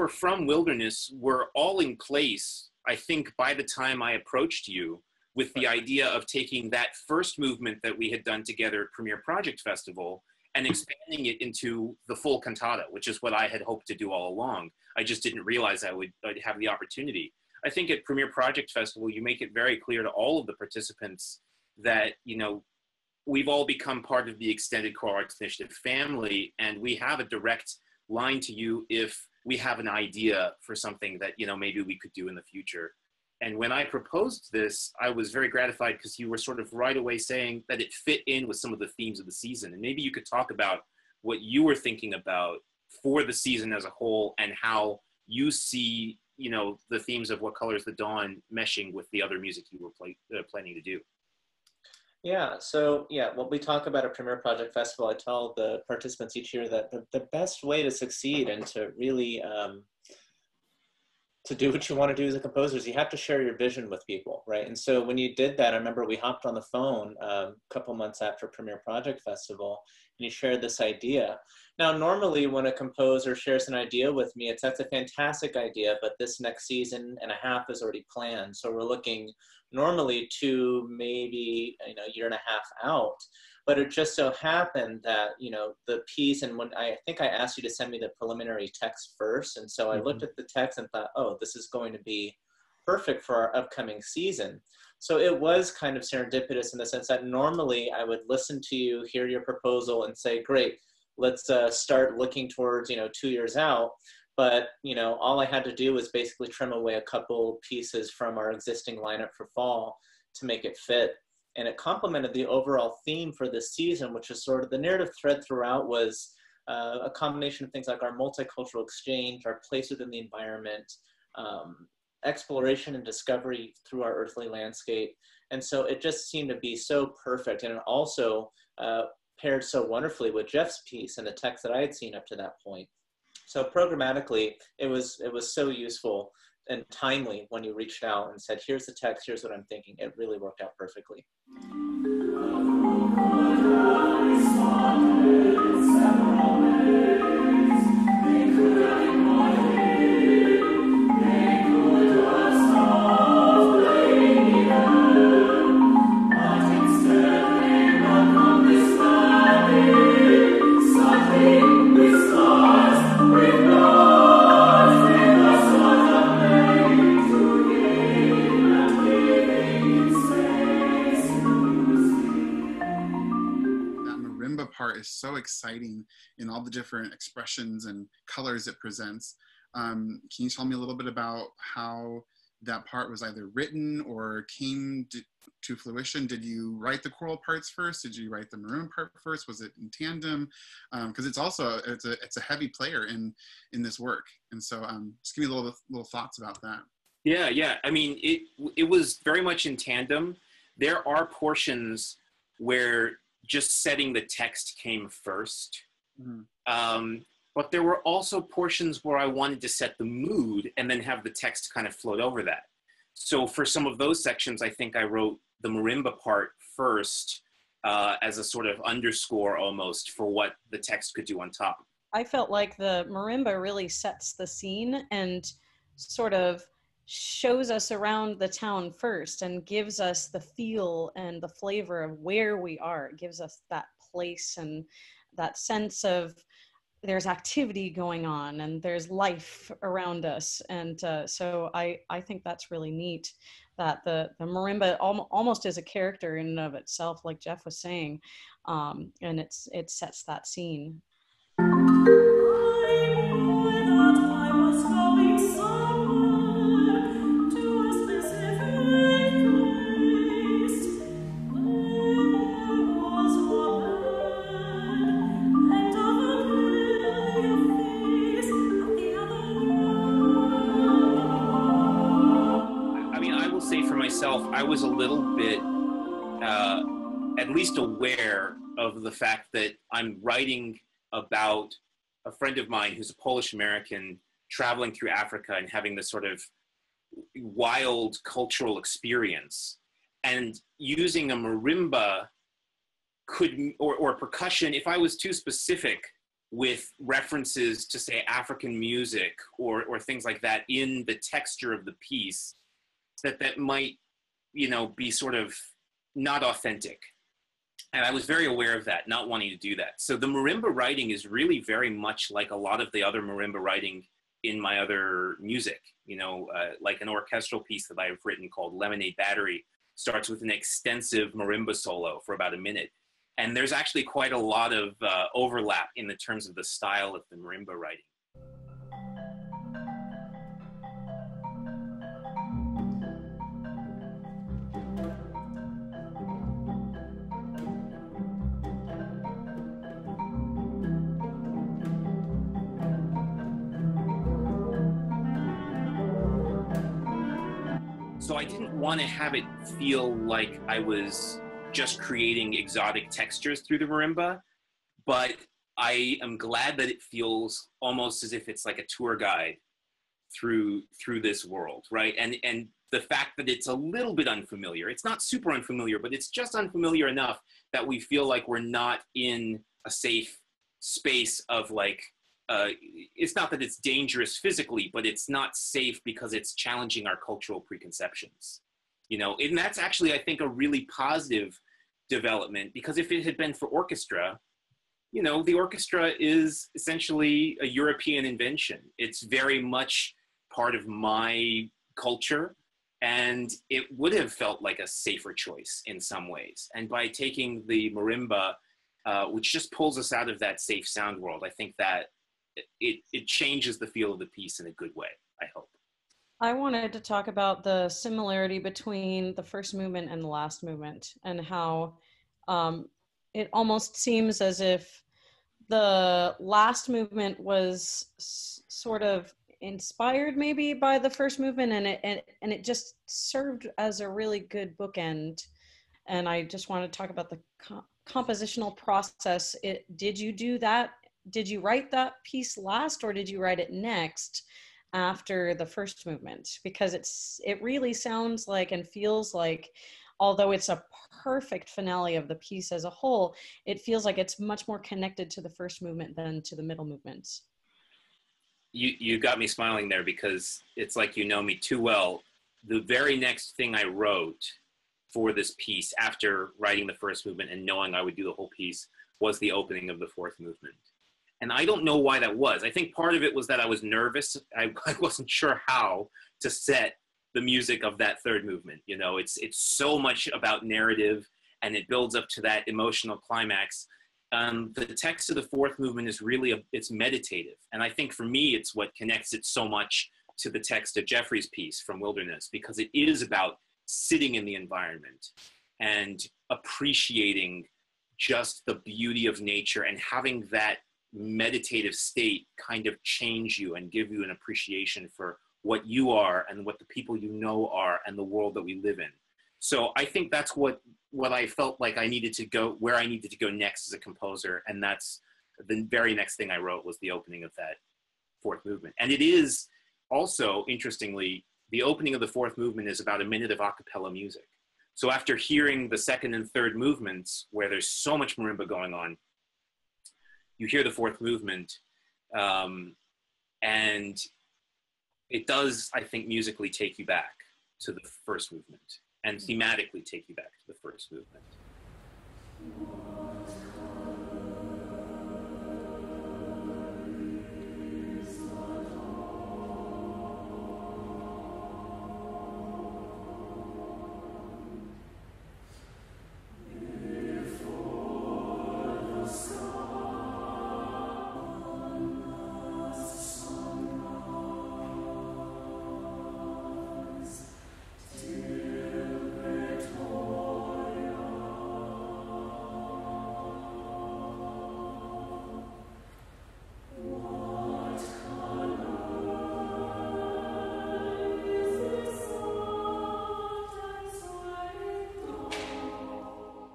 for From Wilderness were all in place, I think, by the time I approached you with the idea of taking that first movement that we had done together at Premier Project Festival and expanding it into the full cantata, which is what I had hoped to do all along. I just didn't realize I'd have the opportunity. I think at Premier Project Festival, you make it very clear to all of the participants that, you know, we've all become part of the extended Choral Arts Initiative family, and we have a direct line to you if we have an idea for something that, you know, maybe we could do in the future. And when I proposed this, I was very gratified because you were sort of right away saying that it fit in with some of the themes of the season. And maybe you could talk about what you were thinking about for the season as a whole and how you see, you know, the themes of What Colors the Dawn meshing with the other music you were planning to do. Yeah, so yeah, when we talk about a Premier Project Festival, I tell the participants each year that the best way to succeed and to really to do what you want to do as a composer is you have to share your vision with people, right? And so when you did that, I remember we hopped on the phone a couple months after Premier Project Festival, and you shared this idea. Now, normally when a composer shares an idea with me, that's a fantastic idea, but this next season and a half is already planned. So we're looking normally to maybe, you know, a year and a half out. But it just so happened that, you know, the piece, and when I think I asked you to send me the preliminary text first, and so I looked at the text and thought, oh, this is going to be perfect for our upcoming season. So it was kind of serendipitous in the sense that normally I would listen to you, hear your proposal, and say, great, let's start looking towards, you know, 2 years out. But, you know, all I had to do was basically trim away a couple pieces from our existing lineup for fall to make it fit. And it complemented the overall theme for this season, which is sort of the narrative thread throughout was a combination of things like our multicultural exchange, our place within the environment, exploration and discovery through our earthly landscape. And so it just seemed to be so perfect. And it also paired so wonderfully with Jeff's piece and the text that I had seen up to that point. So programmatically, it was so useful and timely when you reached out and said, here's the text, here's what I'm thinking. It really worked out perfectly. Is so exciting in all the different expressions and colors it presents. Can you tell me a little bit about how that part was either written or came to fruition? Did you write the choral parts first? Did you write the maroon part first? Was it in tandem? Because it's also it's a heavy player in this work, and so just give me a little thoughts about that. Yeah. I mean, it was very much in tandem. There are portions where just setting the text came first. But there were also portions where I wanted to set the mood and then have the text kind of float over that. So for some of those sections, I think I wrote the marimba part first as a sort of underscore almost for what the text could do on top. I felt like the marimba really sets the scene and sort of shows us around the town first and gives us the feel and the flavor of where we are. It gives us that place and that sense of there's activity going on and there's life around us. And so I think that's really neat that the marimba almost is a character in and of itself, like Jeff was saying, and it sets that scene. I was a little bit, at least aware of the fact that I'm writing about a friend of mine who's a Polish American traveling through Africa and having this sort of wild cultural experience, and using a marimba or percussion. If I was too specific, with references to, say, African music or things like that in the texture of the piece, that might, you know, be sort of not authentic. And I was very aware of that, not wanting to do that. So the marimba writing is really very much like a lot of the other marimba writing in my other music. You know, like an orchestral piece that I've written called Lemonade Battery starts with an extensive marimba solo for about a minute. And there's actually quite a lot of overlap in the terms of the style of the marimba writing. So I didn't want to have it feel like I was just creating exotic textures through the marimba, but I am glad that it feels almost as if it's like a tour guide through this world, right? And the fact that it's a little bit unfamiliar, it's not super unfamiliar, but it's just unfamiliar enough that we feel like we're not in a safe space of like, it's not that it's dangerous physically, but it's not safe because it's challenging our cultural preconceptions, you know. And that's actually, I think, a really positive development, because if it had been for orchestra, you know, the orchestra is essentially a European invention. It's very much part of my culture, and it would have felt like a safer choice in some ways. And by taking the marimba, which just pulls us out of that safe sound world, I think that it changes the feel of the piece in a good way, I hope. I wanted to talk about the similarity between the first movement and the last movement, and how it almost seems as if the last movement was sort of inspired maybe by the first movement, and it just served as a really good bookend. And I just want to talk about the compositional process. Did you do that? Did you write that piece last, or did you write it next after the first movement? Because it really sounds like and feels like, although it's a perfect finale of the piece as a whole, it feels like it's much more connected to the first movement than to the middle movements. You got me smiling there, because it's like you know me too well. The very next thing I wrote for this piece, after writing the first movement and knowing I would do the whole piece, was the opening of the fourth movement. And I don't know why that was. I think part of it was that I was nervous. I wasn't sure how to set the music of that third movement. You know, it's so much about narrative, and it builds up to that emotional climax. The text of the fourth movement is really, it's meditative. And I think for me, it's what connects it so much to the text of Jeffrey's piece from Wilderness, because it is about sitting in the environment and appreciating just the beauty of nature, and having that meditative state kind of change you and give you an appreciation for what you are and what the people you know are and the world that we live in. So I think that's what I felt like I needed to go, where I needed to go next as a composer. And that's the very next thing I wrote, was the opening of that fourth movement. And it is also, interestingly, the opening of the fourth movement is about a minute of a cappella music. So after hearing the second and third movements, where there's so much marimba going on, you hear the fourth movement, and it does, I think, musically take you back to the first movement, and thematically take you back to the first movement.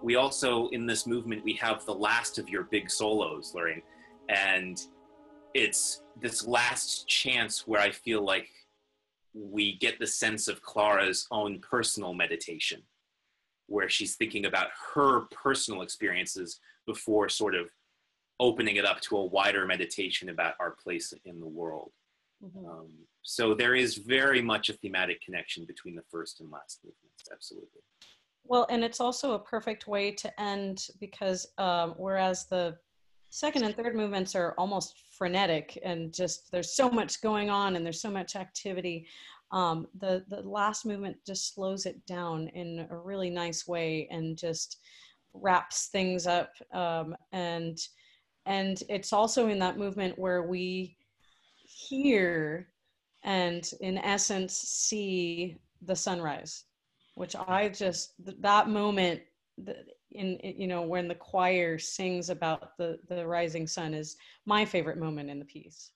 We also, in this movement, we have the last of your big solos, Lorraine. And it's this last chance where I feel like we get the sense of Clara's own personal meditation, where she's thinking about her personal experiences before sort of opening it up to a wider meditation about our place in the world. Mm-hmm. So there is very much a thematic connection between the first and last movements, absolutely. Well, and it's also a perfect way to end, because whereas the second and third movements are almost frenetic and just there's so much going on and there's so much activity, the last movement just slows it down in a really nice way and just wraps things up. And it's also in that movement where we hear and in essence see the sunrise, which I just, that moment you know, when the choir sings about the rising sun is my favorite moment in the piece.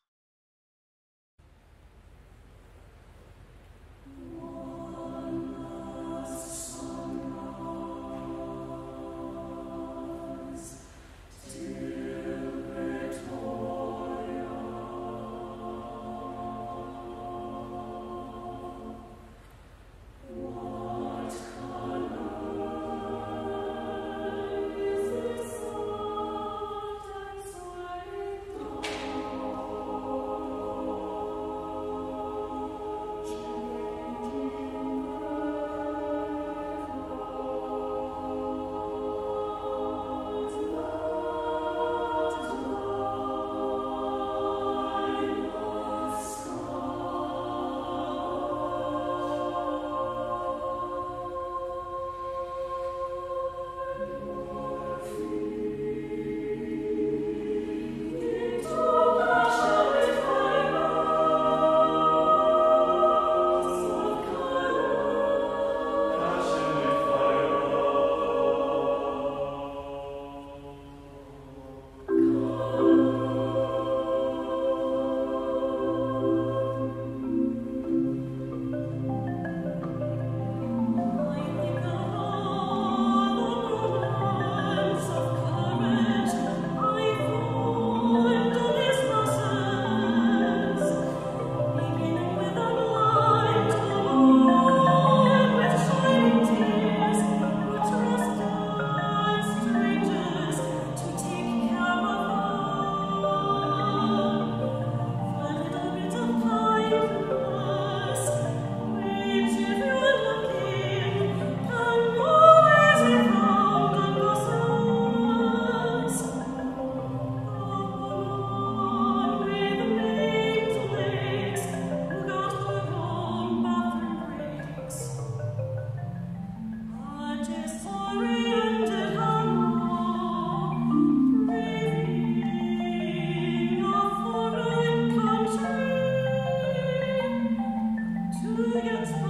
Yes.